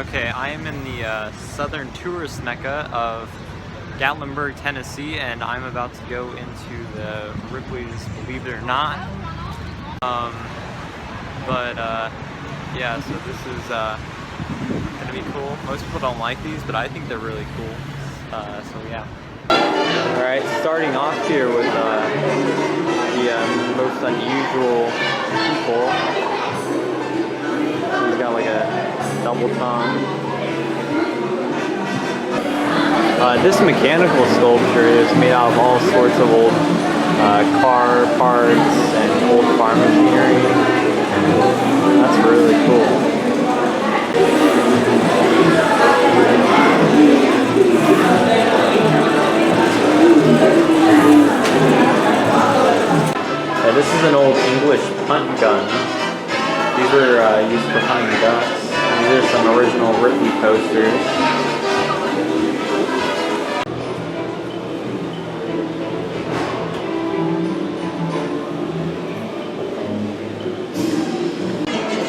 Okay, I am in the southern tourist mecca of Gatlinburg, Tennessee, and I'm about to go into the Ripley's Believe It or Not. Yeah, so this is gonna be cool. Most people don't like these, but I think they're really cool. So yeah. Alright, starting off here with the most unusual people. He's got like a double tongue. This mechanical sculpture is made out of all sorts of old car parts and old farm machinery. That's really cool. Yeah, this is an old English punt gun. These are used for hunting ducks. These are some original Ripley posters.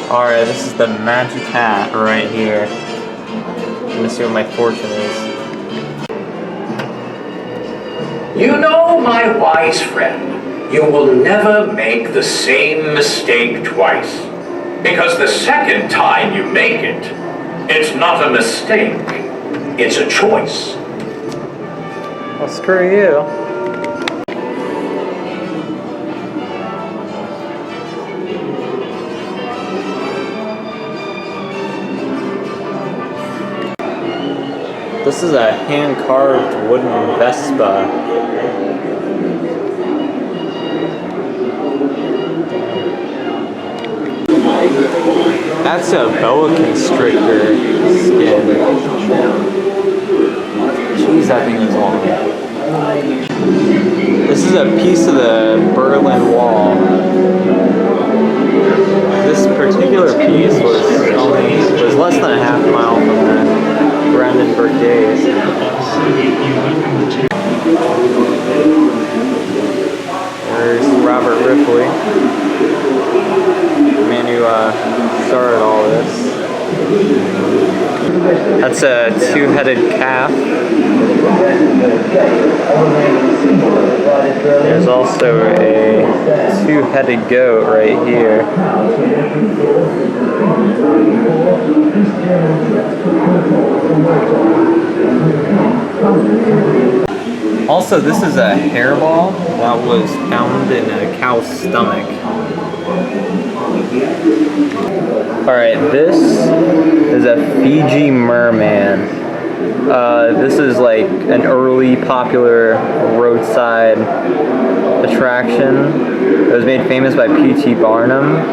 Alright, this is the magic hat right here. I'm gonna see what my fortune is. You know, my wise friend, you will never make the same mistake twice. Because the second time you make it, it's not a mistake, it's a choice. Well, screw you. This is a hand-carved wooden Vespa. That's a boa constrictor skin. Jeez, that thing is long. This is a piece of the Berlin Wall. This particular piece was less than a half mile from the Brandenburg Gate. There's Robert Ripley, the man who started all this. That's a two-headed calf. There's also a two-headed goat right here. Also, this is a hairball that was found in a cow's stomach. Alright, this is a Fiji merman. This is like an early popular roadside attraction. It was made famous by P.T. Barnum,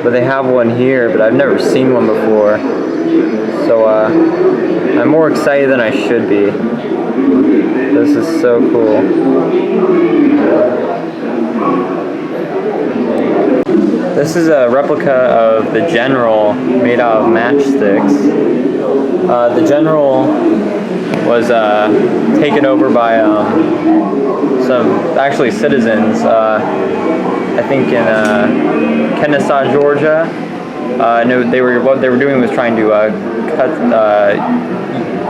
but they have one here, but I've never seen one before. So I'm more excited than I should be. This is so cool. This is a replica of the General made out of matchsticks. The General was taken over by some citizens. I think in Kennesaw, Georgia. No, what they were doing was trying to cut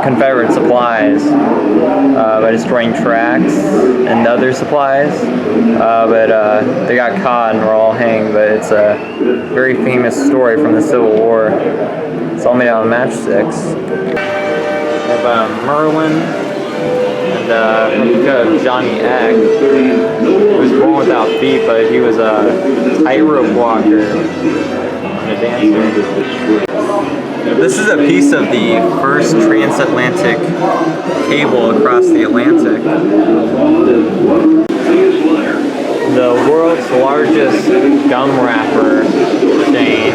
Confederate supplies by destroying tracks and other supplies, but they got caught and were all hanged. But it's a very famous story from the Civil War. It's all made out of matchsticks. We have Merlin and replica of Johnny Eck, who was born without feet, but he was a tightrope walker and a dancer. This is a piece of the first transatlantic cable across the Atlantic. The world's largest gum wrapper chain.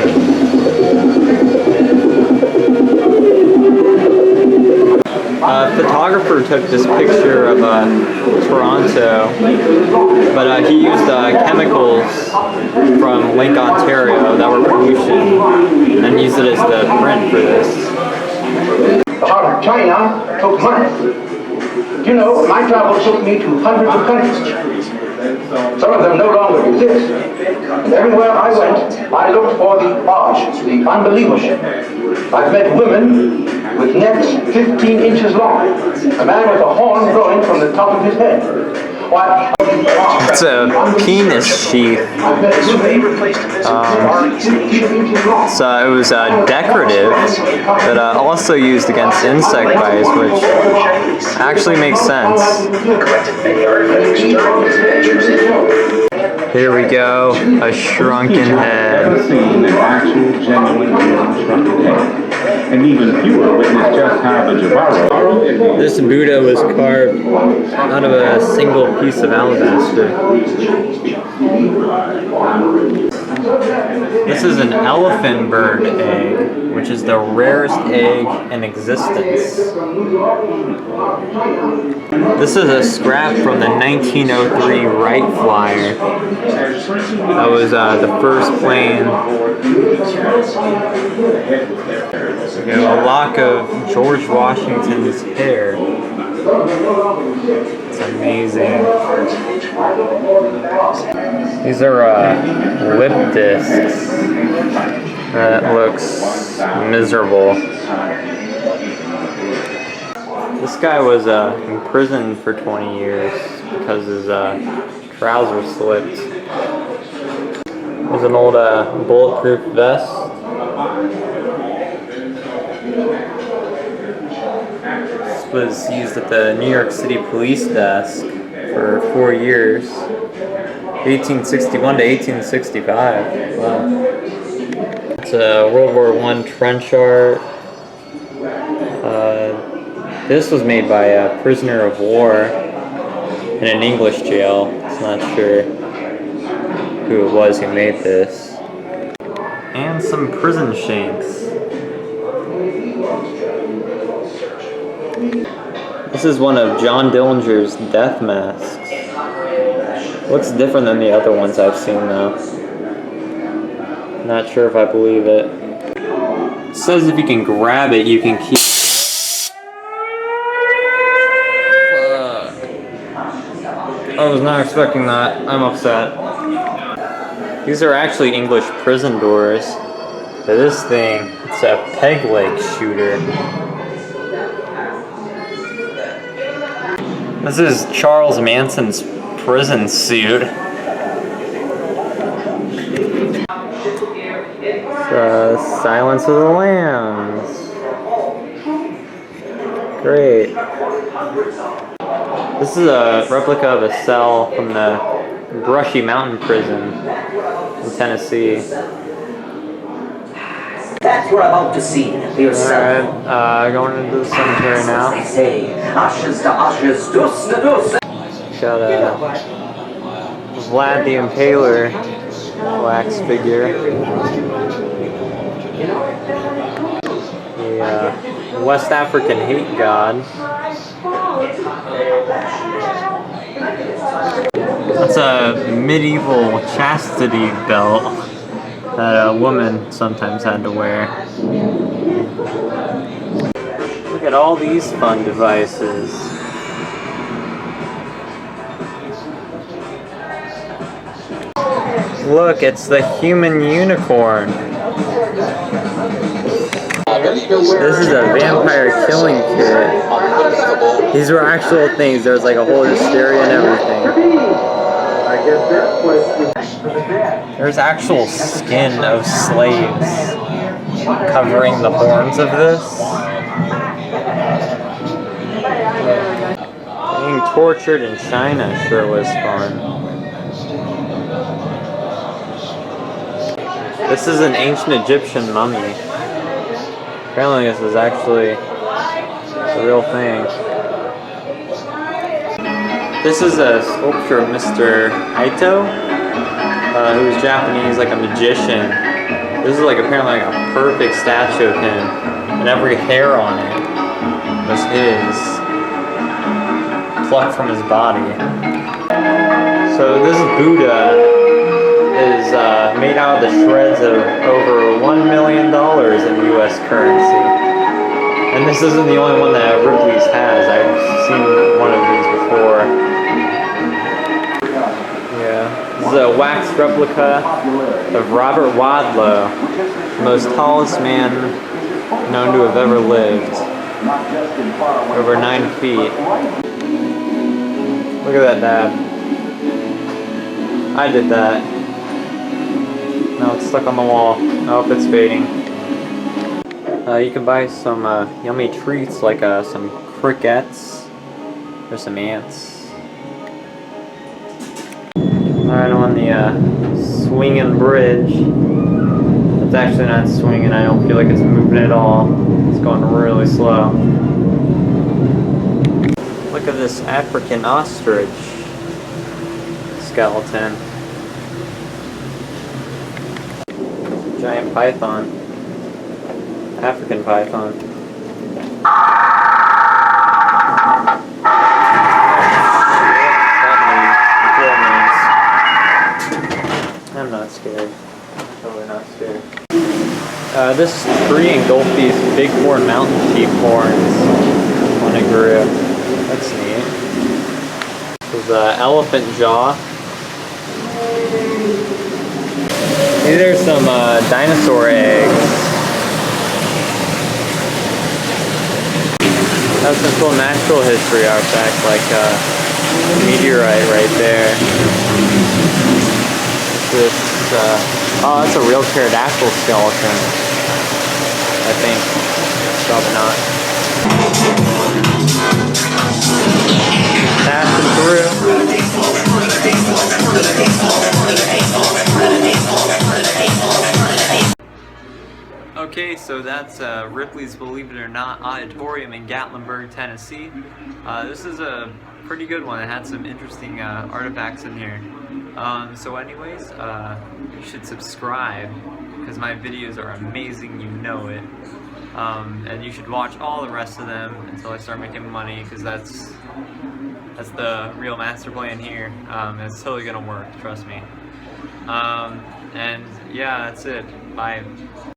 A photographer took this picture of Toronto, but he used chemicals from Lake Ontario that were pollution and used it as the print for this. Out of China took months. You know, my travel took me to hundreds of countries. Some of them no longer exist. And everywhere I went, I looked for the odd, the unbelievable. I've met women with necks 15 inches long. A man with a horn growing from the top of his head. Why? It's a penis sheath. It was decorative, but also used against insect bites, which actually makes sense. Here we go, a shrunken head. Never seen an actual, genuine, shrunken head. And even fewer witnessed just how the Jabaro. This Buddha was carved out of a single piece of alabaster. This is an elephant bird egg, which is the rarest egg in existence. This is a scrap from the 1903 Wright Flyer. That was the first plane. We have a lock of George Washington's hair. It's amazing. These are lip discs. That looks miserable. This guy was imprisoned for 20 years because his trousers slipped. There's an old bulletproof vest. This was used at the New York City police desk for 4 years. 1861 to 1865. Wow. It's a World War I trench art. This was made by a prisoner of war in an English jail. It's not sure who it was who made this. And some prison shanks. This is one of John Dillinger's death masks. Looks different than the other ones I've seen though. Not sure if I believe it. It says if you can grab it, you can keep. I was not expecting that. I'm upset. These are actually English prison doors. But this thing, it's a peg leg shooter. This is Charles Manson's prison suit. Silence of the Lambs. Great. This is a replica of a cell from the Brushy Mountain Prison in Tennessee. That you're about to see for yourself. Alright, going into the cemetery now. They say, ashes to ashes, dust to dust. Got a Vlad the Impaler wax figure. The West African hate god. That's a medieval chastity belt that a woman sometimes had to wear. Look at all these fun devices. Look, it's the human unicorn. This is a vampire killing kit. These were actual things. There was like a whole hysteria and everything. There's actual skin of slaves covering the horns of this. Being tortured in China sure was fun. This is an ancient Egyptian mummy. Apparently this is actually a real thing. This is a sculpture of Mr. Ito, who's Japanese, like a magician. This is like apparently like a perfect statue of him, and every hair on it was his, plucked from his body. So this Buddha is made out of the shreds of over $1 million in US currency. And this isn't the only one that Ripley's has. I've seen one of these before. a wax replica of Robert Wadlow, the most tallest man known to have ever lived. Over 9 feet. Look at that dab. I did that. Now it's stuck on the wall. Oh, it's fading. You can buy some yummy treats like some crickets. There's some ants. Alright, I'm on the swinging bridge. It's actually not swinging. I don't feel like it's moving at all. It's going really slow. Look at this African ostrich skeleton. Giant python. African python. I'm not scared. Totally not scared. This tree engulfed these bighorn mountain sheep horns when it grew. That's neat. This is elephant jaw. These are some dinosaur eggs. That's some cool natural history artifacts like meteorite right there. This, oh, that's a real pterodactyl skeleton. I think. Probably not. Passing through. Okay, so that's Ripley's Believe It or Not Odditorium in Gatlinburg, Tennessee. This is a pretty good one. It had some interesting artifacts in here. So anyways, you should subscribe because my videos are amazing, you know it. And you should watch all the rest of them until I start making money, because that's the real master plan here. It's totally gonna work, trust me. And yeah, that's it. Bye.